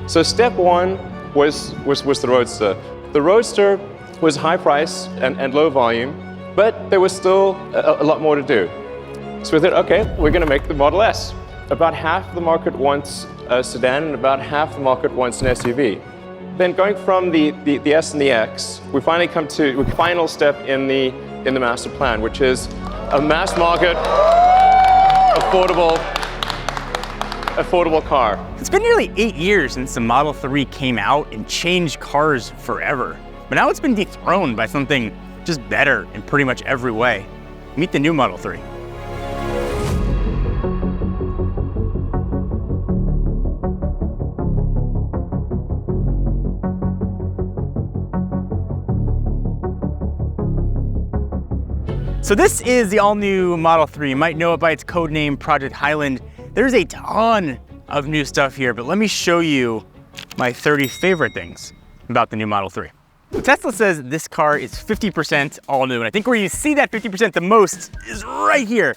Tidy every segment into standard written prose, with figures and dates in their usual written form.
So step one was the Roadster. The Roadster was high price and low volume, but there was still a lot more to do. So we thought, okay, we're going to make the Model S. About half the market wants a sedan and about half the market wants an SUV. Then going from the S and the X, we finally come to the final step in the master plan, which is a mass market, affordable car. It's been nearly 8 years since the Model 3 came out and changed cars forever. But now it's been dethroned by something just better in pretty much every way. Meet the new Model 3. So this is the all-new Model 3. You might know it by its code name, Project Highland. There's a ton of new stuff here, but let me show you my 30 favorite things about the new Model 3. Tesla says this car is 50% all new, and I think where you see that 50% the most is right here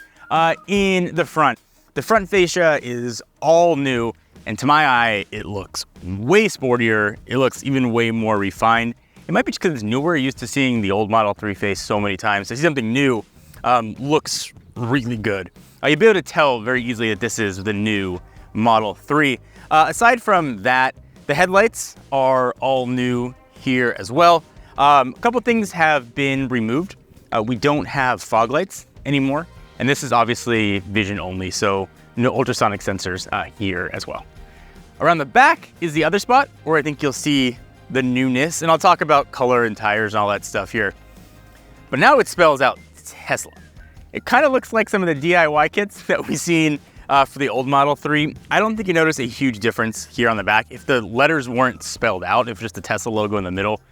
in the front. The front fascia is all new, and to my eye, it looks way sportier. It looks even way more refined. It might be just because it's newer. You're used to seeing the old Model 3 face so many times. To see something new looks really good. You'll be able to tell very easily that this is the new Model 3. Aside from that, the headlights are all new here as well. A couple things have been removed. We don't have fog lights anymore, and this is obviously vision only, so no ultrasonic sensors here as well. Around the back is the other spot where I think you'll see the newness, and I'll talk about color and tires and all that stuff here. But now it spells out Tesla. It kind of looks like some of the DIY kits that we've seen for the old Model 3. I don't think you notice a huge difference here on the back. If the letters weren't spelled out, if just the Tesla logo in the middle,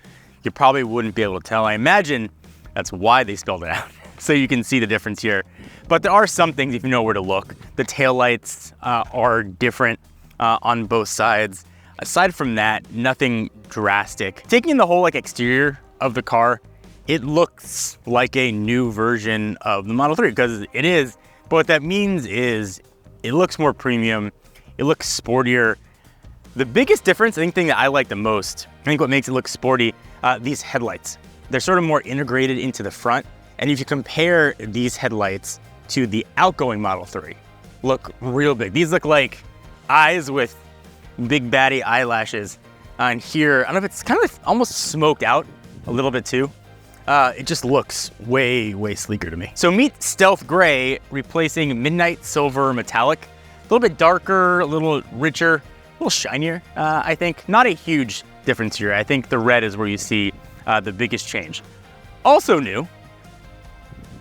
you probably wouldn't be able to tell. I imagine that's why they spelled it out, so you can see the difference here. But there are some things if you know where to look. The taillights are different on both sides. Aside from that, nothing drastic. Taking the whole exterior of the car, it looks like a new version of the Model 3 because it is. But what that means is it looks more premium. It looks sportier. The biggest difference, I think, thing that I like the most, I think what makes it look sporty, these headlights. They're sort of more integrated into the front. And if you compare these headlights to the outgoing Model 3, look real big. These look like eyes with big baddie eyelashes. And here, I don't know if it's kind of almost smoked out a little bit too. It just looks way, way sleeker to me. So meet Stealth Gray, replacing Midnight Silver Metallic. A little bit darker, a little richer, a little shinier, I think. Not a huge difference here. I think the red is where you see the biggest change. Also new,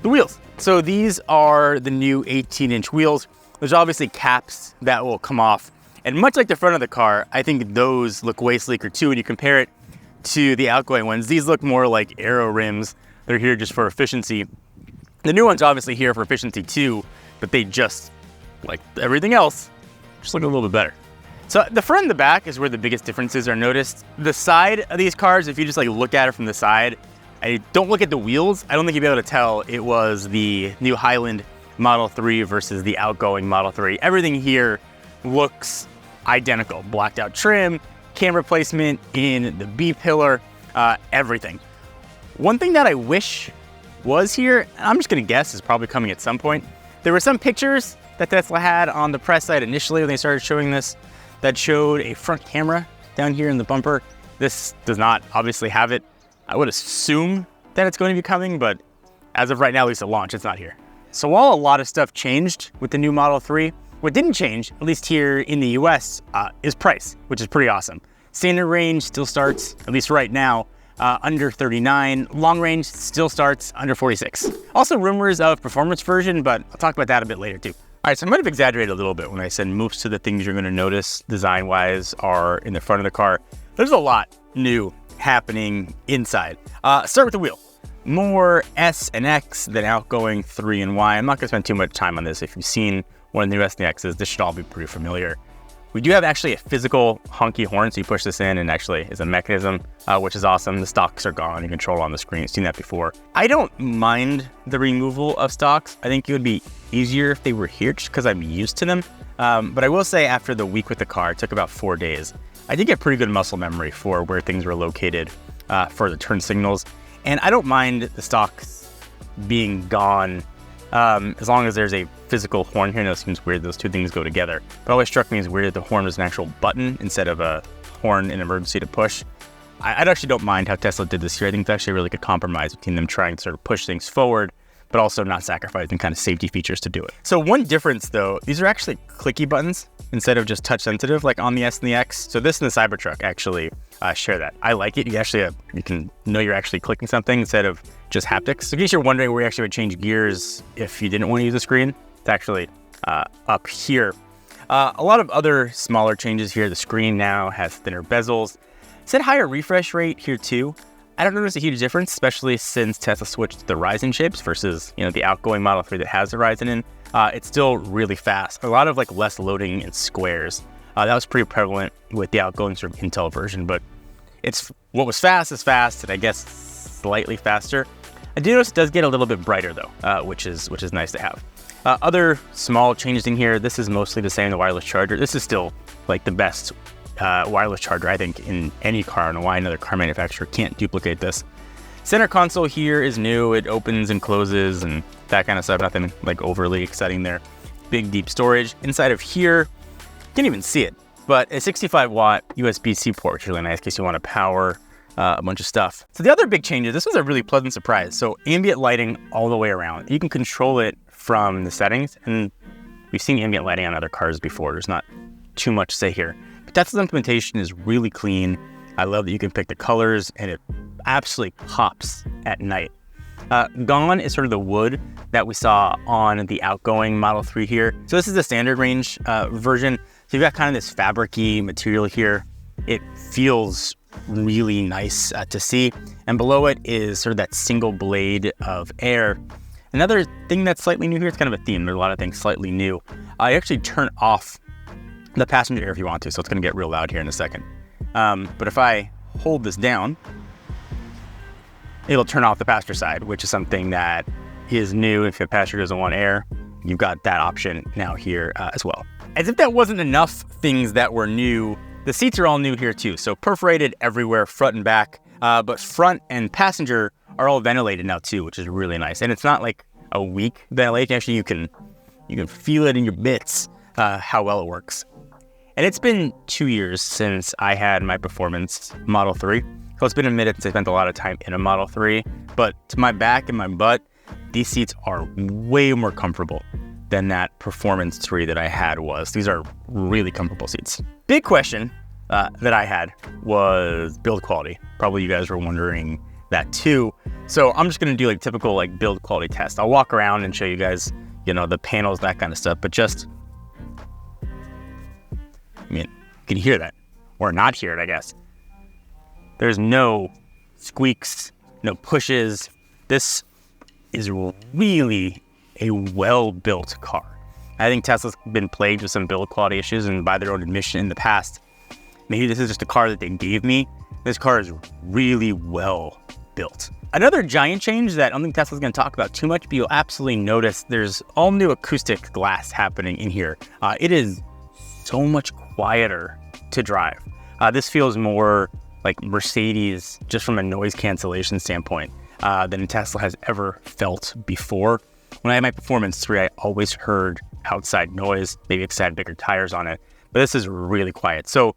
the wheels. So these are the new 18-inch wheels. There's obviously caps that will come off. And much like the front of the car, I think those look way sleeker too. When you compare it to the outgoing ones, these look more like aero rims. They're here just for efficiency. The new ones obviously here for efficiency too, but they just, like everything else, just look a little bit better. So the front and the back is where the biggest differences are noticed. The side of these cars, if you just look at it from the side, I don't look at the wheels, I don't think you'll be able to tell it was the new Highland Model 3 versus the outgoing Model 3. Everything here looks identical. Blacked out trim, camera placement in the B-pillar, everything. One thing that I wish was here, and I'm just gonna guess is probably coming at some point, there were some pictures that Tesla had on the press site initially when they started showing this that showed a front camera down here in the bumper. This does not obviously have it. I would assume that it's going to be coming, but as of right now, at least at launch, it's not here. So while a lot of stuff changed with the new Model 3, what didn't change, at least here in the US, is price, which is pretty awesome. Standard range still starts, at least right now, under 39. Long range still starts under 46. Also rumors of performance version, but I'll talk about that a bit later too. All right, so I might have exaggerated a little bit when I said most of the things you're gonna notice design-wise are in the front of the car. There's a lot new happening inside. Start with the wheel. More S and X than outgoing 3 and Y. I'm not gonna spend too much time on this. If you've seen one of the new S and X's, this should all be pretty familiar. We do have actually a physical honky horn, so you push this in and actually is a mechanism, which is awesome. The stocks are gone, you control on the screen, you've seen that before. I don't mind the removal of stocks. I think it would be easier if they were here just because I'm used to them. But I will say after the week with the car, it took about 4 days. I did get pretty good muscle memory for where things were located for the turn signals. And I don't mind the stocks being gone as long as there's a physical horn here. I know it seems weird, those two things go together. But it always struck me as weird that the horn was an actual button instead of a horn in emergency to push. I actually don't mind how Tesla did this here. I think it's actually a really good compromise between them trying to sort of push things forward, but also not sacrificing kind of safety features to do it. So one difference though, these are actually clicky buttons instead of just touch sensitive like on the S and the X. So this and the Cybertruck actually share that. I like it. You actually you can know you're actually clicking something instead of just haptics. So in case you're wondering where you actually would change gears if you didn't want to use a screen, it's actually up here. A lot of other smaller changes here. The screen now has thinner bezels. It's at higher refresh rate here too. I don't notice a huge difference, especially since Tesla switched to the Ryzen chips versus the outgoing Model 3 that has the Ryzen in. It's still really fast. A lot of like less loading in squares. That was pretty prevalent with the outgoing sort of Intel version, but it's what was fast is fast, and I guess slightly faster. I do notice it does get a little bit brighter though, which is nice to have. Other small changes in here. This is mostly the same. The wireless charger. This is still like the best wireless charger, I think, in any car. I don't know why another car manufacturer can't duplicate this. Center console here is new. It opens and closes and that kind of stuff. Nothing like overly exciting there. Big deep storage. Inside of here, can't even see it, but a 65-watt USB-C port, which is really nice in case you want to power a bunch of stuff. So the other big changes, this was a really pleasant surprise. So ambient lighting all the way around. You can control it from the settings, and we've seen ambient lighting on other cars before. There's not too much to say here. But Tesla's implementation is really clean. I love that you can pick the colors, and it absolutely pops at night. Gone is sort of the wood that we saw on the outgoing Model 3 here. So this is the standard range version. So you've got kind of this fabric-y material here. It feels really nice to see. And below it is sort of that single blade of air. Another thing that's slightly new here, it's kind of a theme. There's a lot of things slightly new. You actually turn off the passenger air if you want to, so it's gonna get real loud here in a second. But if I hold this down, it'll turn off the passenger side, which is something that is new. If your passenger doesn't want air, you've got that option now here as well. As if that wasn't enough things that were new, the seats are all new here too. So perforated everywhere, front and back, but front and passenger are all ventilated now too, which is really nice. And it's not like a weak ventilation. Actually, you can feel it in your bits how well it works. And it's been 2 years since I had my performance Model 3. So it's been a minute since I spent a lot of time in a Model 3, but to my back and my butt, these seats are way more comfortable than that Performance 3 that I had was. These are really comfortable seats. Big question that I had was build quality. Probably you guys were wondering that too. So I'm just gonna do like typical like build quality test. I'll walk around and show you guys, the panels, that kind of stuff, but just, you can hear that, or not hear it, I guess. There's no squeaks, no pushes. This is really a well-built car. I think Tesla's been plagued with some build quality issues, and by their own admission in the past, maybe this is just a car that they gave me. This car is really well built. Another giant change that I don't think Tesla's gonna talk about too much, but you'll absolutely notice there's all new acoustic glass happening in here. It is so much quieter to drive. This feels more like Mercedes, just from a noise cancellation standpoint, than Tesla has ever felt before. When I had my Performance 3, I always heard outside noise, maybe because I had bigger tires on it, but this is really quiet. So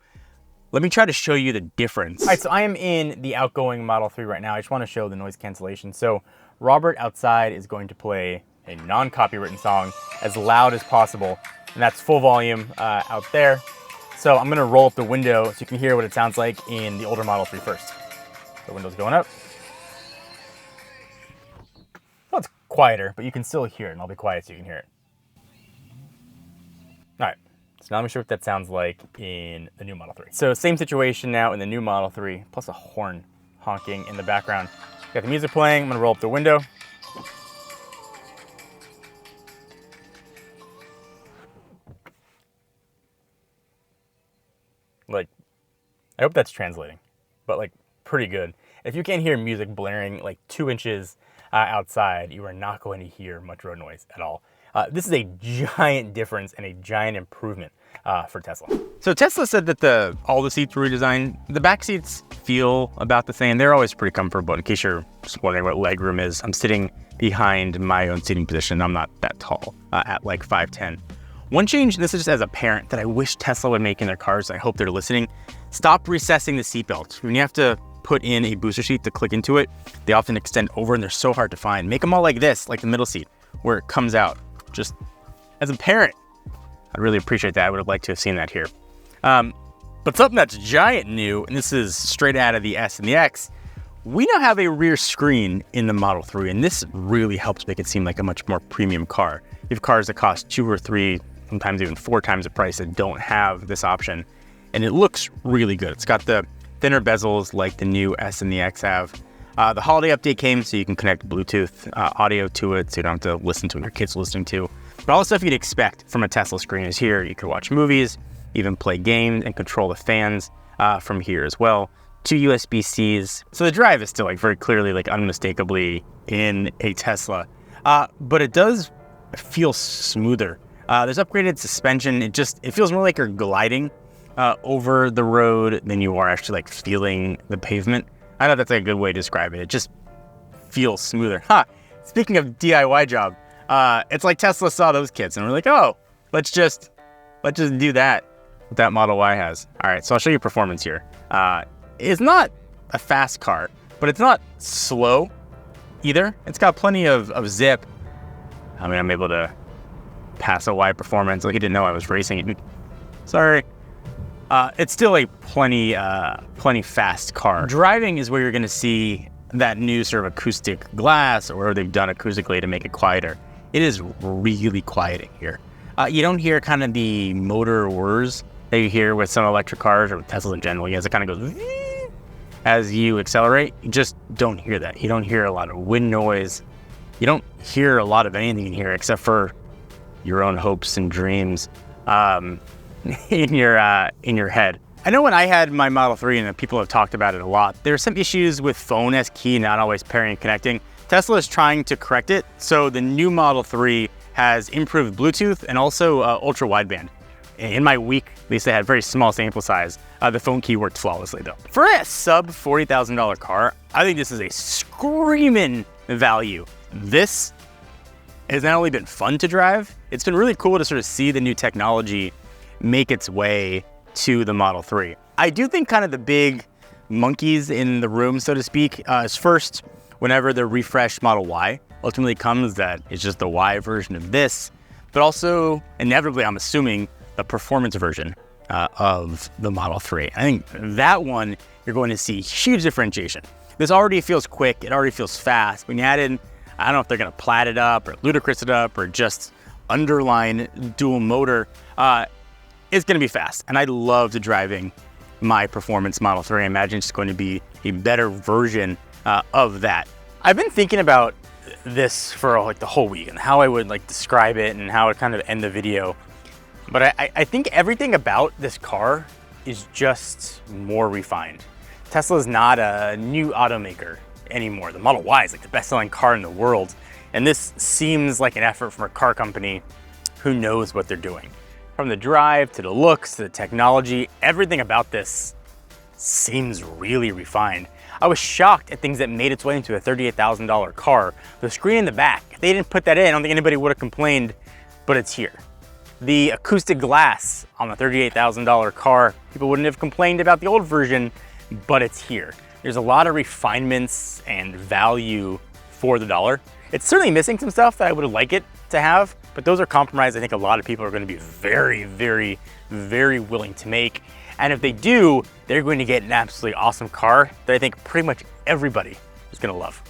let me try to show you the difference. All right, so I am in the outgoing Model 3 right now. I just want to show the noise cancellation. So Robert outside is going to play a non-copywritten song as loud as possible, and that's full volume out there. So I'm gonna roll up the window so you can hear what it sounds like in the older Model 3 first. The window's going up. Well, it's quieter, but you can still hear it, and I'll be quiet so you can hear it. All right, so now let me show you what that sounds like in the new Model 3. So same situation now in the new Model 3, plus a horn honking in the background. Got the music playing, I'm gonna roll up the window. Like, I hope that's translating, but like pretty good. If you can't hear music blaring like 2 inches outside, you are not going to hear much road noise at all. This is a giant difference and a giant improvement for Tesla. So Tesla said that all the seats were redesigned. The back seats feel about the same. They're always pretty comfortable. In case you're just wondering what legroom is, I'm sitting behind my own seating position. I'm not that tall, at like 5'10". One change, this is just as a parent, that I wish Tesla would make in their cars, I hope they're listening, stop recessing the seatbelts. When you have to put in a booster seat to click into it, they often extend over and they're so hard to find. Make them all like this, like the middle seat, where it comes out. Just as a parent, I'd really appreciate that. I would have liked to have seen that here. But something that's giant new, and this is straight out of the S and the X, we now have a rear screen in the Model 3, and this really helps make it seem like a much more premium car. You have cars that cost 2 or 3, sometimes even 4 times the price that don't have this option, and it looks really good. It's got the thinner bezels like the new S and the X have. The holiday update came, so you can connect Bluetooth audio to it, so you don't have to listen to what your kid's listening to. But all the stuff you'd expect from a Tesla screen is here. You can watch movies, even play games, and control the fans from here as well. 2 USB-Cs. So the drive is still like very clearly, like unmistakably in a Tesla, but it does feel smoother. There's upgraded suspension. It feels more like you're gliding over the road than you are actually like feeling the pavement. I know that's like a good way to describe it. It just feels smoother. Speaking of DIY job, it's like Tesla saw those kits and we're like, oh, let's just do that. What that Model Y has. All right, so I'll show you performance here. It's not a fast car, but it's not slow either. It's got plenty of zip. I mean, I'm able to pass a Y performance. Like he didn't know I was racing it. Sorry. It's still a plenty fast car. Driving is where you're gonna see that new sort of acoustic glass, or they've done acoustically to make it quieter. It is really quieting here. You don't hear kind of the motor whirs that you hear with some electric cars or with Teslas in general. Yes, it kind of goes as you accelerate. You just don't hear that. You don't hear a lot of wind noise. You don't hear a lot of anything in here except for your own hopes and dreams in your head. I know when I had my Model 3, and people have talked about it a lot, there are some issues with phone as key not always pairing and connecting. Tesla is trying to correct it, so the new Model 3 has improved Bluetooth and also ultra wideband. In my week, at least I had very small sample size, the phone key worked flawlessly though. For a sub $40,000 car, I think this is a screaming value. This has not only been fun to drive, it's been really cool to sort of see the new technology make its way to the Model 3. I do think kind of the big monkeys in the room, so to speak, is first, whenever the refreshed Model Y ultimately comes, that it's just the Y version of this, but also inevitably, I'm assuming, the performance version of the Model 3. I think that one, you're going to see huge differentiation. This already feels quick, it already feels fast. When you add in, I don't know if they're gonna plat it up or ludicrous it up or just underline dual motor, it's gonna be fast. And I loved driving my performance Model 3. I imagine it's going to be a better version of that. I've been thinking about this for like the whole week and how I would like describe it and how it kind of end the video. But I think everything about this car is just more refined. Tesla is not a new automaker anymore. The Model Y is like the best-selling car in the world. And this seems like an effort from a car company who knows what they're doing. From the drive to the looks to the technology, everything about this seems really refined. I was shocked at things that made its way into a $38,000 car. The screen in the back, if they didn't put that in, I don't think anybody would have complained, but it's here. The acoustic glass on the $38,000 car, people wouldn't have complained about the old version, but it's here. There's a lot of refinements and value for the dollar. It's certainly missing some stuff that I would like it to have, but those are compromises I think a lot of people are going to be very, very, very willing to make. And if they do, they're going to get an absolutely awesome car that I think pretty much everybody is going to love.